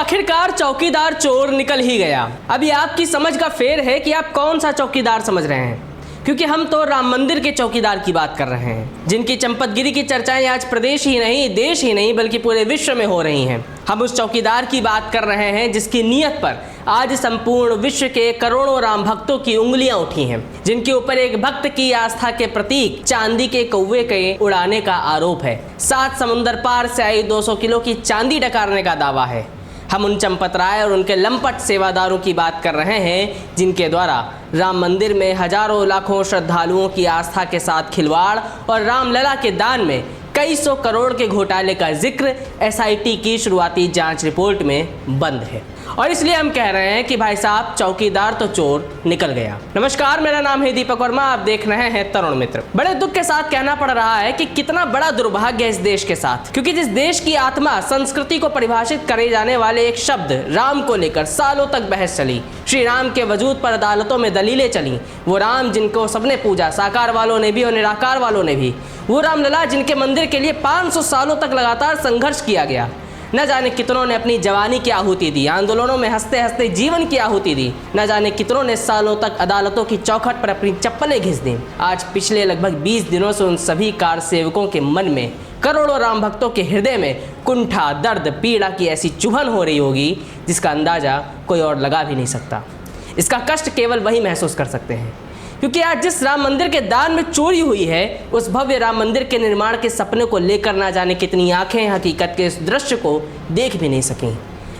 आखिरकार चौकीदार चोर निकल ही गया। अभी आपकी समझ का फेर है कि आप कौन सा चौकीदार समझ रहे हैं, क्योंकि हम तो राम मंदिर के चौकीदार की बात कर रहे हैं, जिनकी चंपतगिरी की चर्चाएं आज प्रदेश ही नहीं, देश ही नहीं, बल्कि पूरे विश्व में हो रही हैं। हम उस चौकीदार की बात कर रहे हैं जिसकी नीयत पर आज संपूर्ण विश्व के करोड़ों राम भक्तों की उंगलियां उठी हैं, जिनके ऊपर एक भक्त की आस्था के प्रतीक चांदी के कौवे के उड़ाने का आरोप है। 7 समुंदर पार से आई 200 किलो की चांदी डकारने का दावा है। हम उन चंपत राय और उनके लंपट सेवादारों की बात कर रहे हैं, जिनके द्वारा राम मंदिर में हजारों लाखों श्रद्धालुओं की आस्था के साथ खिलवाड़ और रामलला के दान में कई सौ करोड़ के घोटाले का जिक्र एसआईटी की शुरुआती जांच रिपोर्ट में बंद है। और इसलिए हम कह रहे हैं कि भाई साहब, चौकीदार तो चोर निकल गया। नमस्कार, मेरा नाम है दीपक वर्मा, आप देख रहे हैं तरुण मित्र। बड़े दुख के साथ कहना पड़ रहा है कि कितना बड़ा दुर्भाग्य इस देश के साथ, क्योंकि जिस देश की आत्मा संस्कृति को परिभाषित करे जाने वाले एक शब्द राम को लेकर सालों तक बहस चली, श्री राम के वजूद पर अदालतों में दलीलें चली, वो राम जिनको सबने पूजा, साकार वालों ने भी और निराकार वालों ने भी, वो रामलला जिनके मंदिर के लिए 500 सालों तक लगातार संघर्ष किया गया, न जाने कितनों ने अपनी जवानी की आहुति दी, आंदोलनों में हंसते हंसते जीवन की आहुति दी, न जाने कितनों ने सालों तक अदालतों की चौखट पर अपनी चप्पलें घिस दी। आज पिछले लगभग 20 दिनों से उन सभी कार सेवकों के मन में, करोड़ों राम भक्तों के हृदय में कुंठा, दर्द, पीड़ा की ऐसी चुभन हो रही होगी जिसका अंदाजा कोई और लगा भी नहीं सकता। इसका कष्ट केवल वही महसूस कर सकते हैं, क्योंकि आज जिस राम मंदिर के दान में चोरी हुई है, उस भव्य राम मंदिर के निर्माण के सपने को लेकर ना जाने कितनी आंखें हकीकत के इस दृश्य को देख भी नहीं सकीं,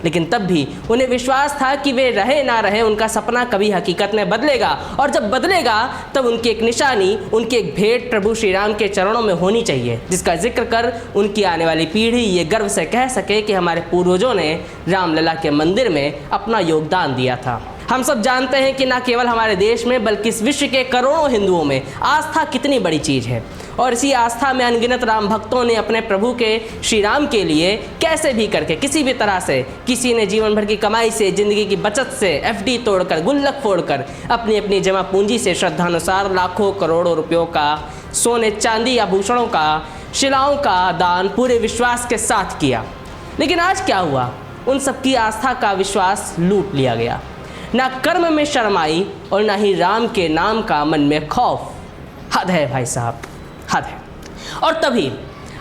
लेकिन तब भी उन्हें विश्वास था कि वे रहे ना रहे, उनका सपना कभी हकीकत में बदलेगा, और जब बदलेगा तब उनकी एक निशानी, उनकी एक भेंट प्रभु श्री राम के चरणों में होनी चाहिए, जिसका जिक्र कर उनकी आने वाली पीढ़ी ये गर्व से कह सके कि हमारे पूर्वजों ने रामलला के मंदिर में अपना योगदान दिया था। हम सब जानते हैं कि न केवल हमारे देश में बल्कि इस विश्व के करोड़ों हिंदुओं में आस्था कितनी बड़ी चीज़ है, और इसी आस्था में अनगिनत राम भक्तों ने अपने प्रभु के श्री राम के लिए कैसे भी करके, किसी भी तरह से, किसी ने जीवन भर की कमाई से, जिंदगी की बचत से, एफडी तोड़कर, गुल्लक फोड़कर, अपनी अपनी जमा पूंजी से श्रद्धानुसार लाखों करोड़ों रुपयों का, सोने चांदी आभूषणों का, शिलाओं का दान पूरे विश्वास के साथ किया। लेकिन आज क्या हुआ? उन सबकी आस्था का विश्वास लूट लिया गया। ना कर्म में शर्म आई और ना ही राम के नाम का मन में खौफ। हद है भाई साहब, हद है। और तभी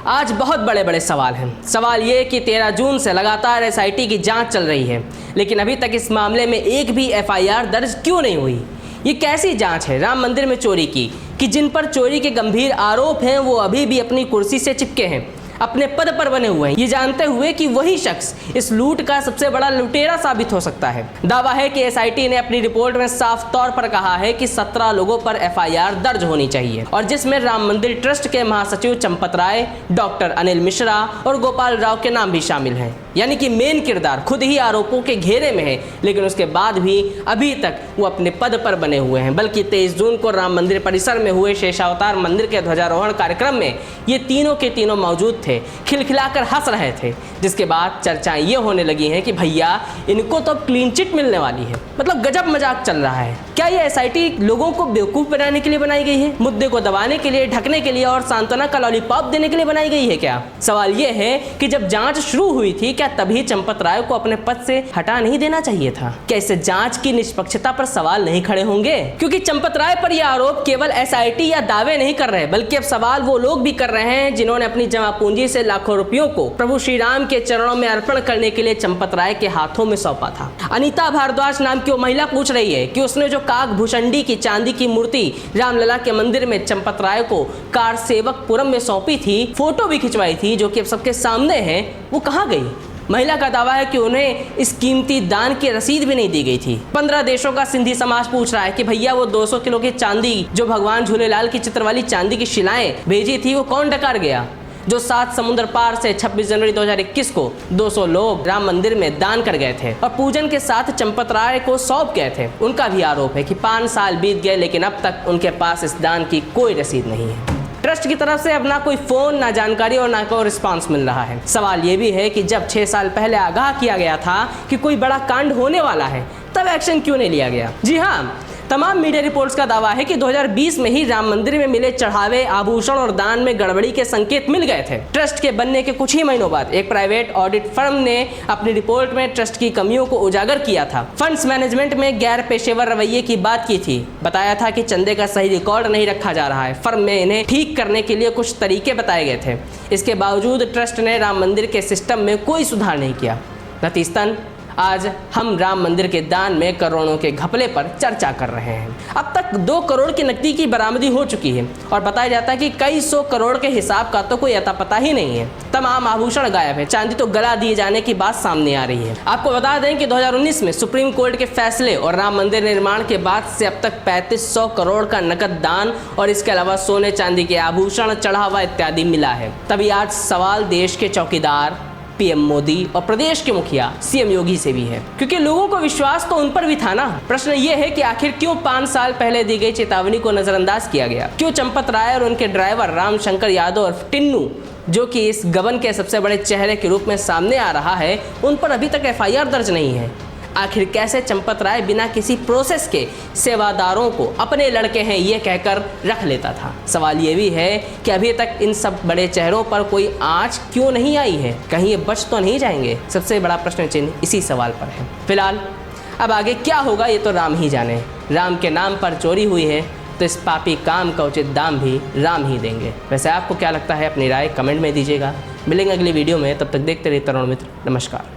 आज बहुत बड़े बड़े सवाल हैं। सवाल ये कि 13 जून से लगातार एसआईटी की जांच चल रही है, लेकिन अभी तक इस मामले में एक भी एफआईआर दर्ज क्यों नहीं हुई? ये कैसी जांच है राम मंदिर में चोरी की कि जिन पर चोरी के गंभीर आरोप हैं वो अभी भी अपनी कुर्सी से चिपके हैं, अपने पद पर बने हुए हैं, ये जानते हुए कि वही शख्स इस लूट का सबसे बड़ा लुटेरा साबित हो सकता है। दावा है कि एसआईटी ने अपनी रिपोर्ट में साफ तौर पर कहा है कि 17 लोगों पर एफआईआर दर्ज होनी चाहिए, और जिसमें राम मंदिर ट्रस्ट के महासचिव चंपत राय, डॉक्टर अनिल मिश्रा और गोपाल राव के नाम भी शामिल हैं। यानी कि मेन किरदार खुद ही आरोपों के घेरे में है, लेकिन उसके बाद भी अभी तक वो अपने पद पर बने हुए हैं। बल्कि 23 जून को राम मंदिर परिसर में हुए शेषावतार मंदिर के ध्वजारोहण कार्यक्रम में ये तीनों के तीनों मौजूद थे, खिलखिलाकर हंस रहे थे, जिसके बाद चर्चाएं ये होने लगी हैं कि भैया इनको तो क्लीन चिट मिलने वाली है। मतलब गजब मजाक चल रहा है। क्या ये एसआईटी लोगों को बेवकूफ बनाने के लिए बनाई गई है? मुद्दे को दबाने के लिए, ढकने के लिए और सांत्वना का लॉलीपॉप देने के लिए बनाई गई है क्या? सवाल ये है कि जब जांच शुरू हुई थी, क्या तभी चंपत राय को अपने पद से हटा नहीं देना चाहिए था? क्या इससे जांच की निष्पक्षता पर सवाल नहीं खड़े होंगे? क्योंकि चंपत राय पर यह आरोप केवल एसआईटी या दावे नहीं कर रहे, बल्कि अब सवाल वो लोग भी कर रहे हैं जिन्होंने अपनी जमा पूंजी से लाखों रुपयों को प्रभु श्री राम के चरणों में अर्पण करने के लिए चंपत राय के हाथों में सौंपा था। अनीता भारद्वाज नाम की वो महिला पूछ रही है कि उसने जो काक भूषंडी की चांदी की मूर्ति रामलला के मंदिर में चंपत राय को कार सेवकपुरम में सौंपी थी, फोटो भी खिंचवाई थी जो कि अब सबके सामने है, वो कहाँ गई? महिला का दावा है कि उन्हें इस कीमती दान की रसीद भी नहीं दी गई थी। 15 देशों का सिंधी समाज पूछ रहा है कि भैया वो 200 किलो की चांदी, जो भगवान झूलेलाल की चित्र वाली चांदी की शिलाएं भेजी थी, वो कौन डकार गया? जो 7 समुद्र पार से 26 जनवरी 2021 को 200 लोग राम मंदिर में दान कर गए थे और पूजन के साथ चंपत राय को सौंप गए थे, उनका भी आरोप है कि 5 साल बीत गए, लेकिन अब तक उनके पास इस दान की कोई रसीद नहीं है। ट्रस्ट की तरफ से अब ना कोई फोन, ना जानकारी और ना कोई रिस्पांस मिल रहा है। सवाल ये भी है कि जब 6 साल पहले आगाह किया गया था कि कोई बड़ा कांड होने वाला है, तब एक्शन क्यों नहीं लिया गया? जी हाँ, तमाम मीडिया रिपोर्ट्स का दावा है कि 2020 में ही राम मंदिर में मिले चढ़ावे, आभूषण और दान में गड़बड़ी के संकेत मिल गए थे। ट्रस्ट के बनने के कुछ ही महीनों बाद एक प्राइवेट ऑडिट फर्म ने अपनी रिपोर्ट में ट्रस्ट की कमियों को उजागर किया था। फंड्स मैनेजमेंट में गैर पेशेवर रवैये की बात की थी। बताया था कि चंदे का सही रिकॉर्ड नहीं रखा जा रहा है। फर्म में इन्हें ठीक करने के लिए कुछ तरीके बताए गए थे। इसके बावजूद ट्रस्ट ने राम मंदिर के सिस्टम में कोई सुधार नहीं किया। नतीजतन आज हम राम मंदिर के दान में करोड़ों के घपले पर चर्चा कर रहे हैं। अब तक 2 करोड़ की नकदी की बरामदी हो चुकी है और बताया जाता है कि कई 100 करोड़ के हिसाब का तो कोई अता पता ही नहीं है। तमाम आभूषण गायब है। चांदी तो गला दिए जाने की बात सामने आ रही है। आपको बता दें कि 2019 में सुप्रीम कोर्ट के फैसले और राम मंदिर निर्माण के बाद से अब तक 3500 करोड़ का नकद दान और इसके अलावा सोने चांदी के आभूषण, चढ़ावा इत्यादि मिला है। तभी आज सवाल देश के चौकीदार पीएम मोदी और प्रदेश के मुखिया सीएम योगी से भी है, क्योंकि लोगों को विश्वास तो उन पर भी था ना। प्रश्न ये है कि आखिर क्यों 5 साल पहले दी गई चेतावनी को नजरअंदाज किया गया? क्यों चंपत राय और उनके ड्राइवर रामशंकर यादव और टिन्नू, जो कि इस गबन के सबसे बड़े चेहरे के रूप में सामने आ रहा है, उन पर अभी तक एफआईआर दर्ज नहीं है? आखिर कैसे चंपत राय बिना किसी प्रोसेस के सेवादारों को अपने लड़के हैं ये कहकर रख लेता था? सवाल ये भी है कि अभी तक इन सब बड़े चेहरों पर कोई आंच क्यों नहीं आई है? कहीं ये बच तो नहीं जाएंगे? सबसे बड़ा प्रश्न चिन्ह इसी सवाल पर है। फिलहाल अब आगे क्या होगा ये तो राम ही जाने। राम के नाम पर चोरी हुई है तो इस पापी काम का उचित दाम भी राम ही देंगे। वैसे आपको क्या लगता है? अपनी राय कमेंट में दीजिएगा। मिलेंगे अगली वीडियो में, तब तक देखते रहिए तरुण मित्र। नमस्कार।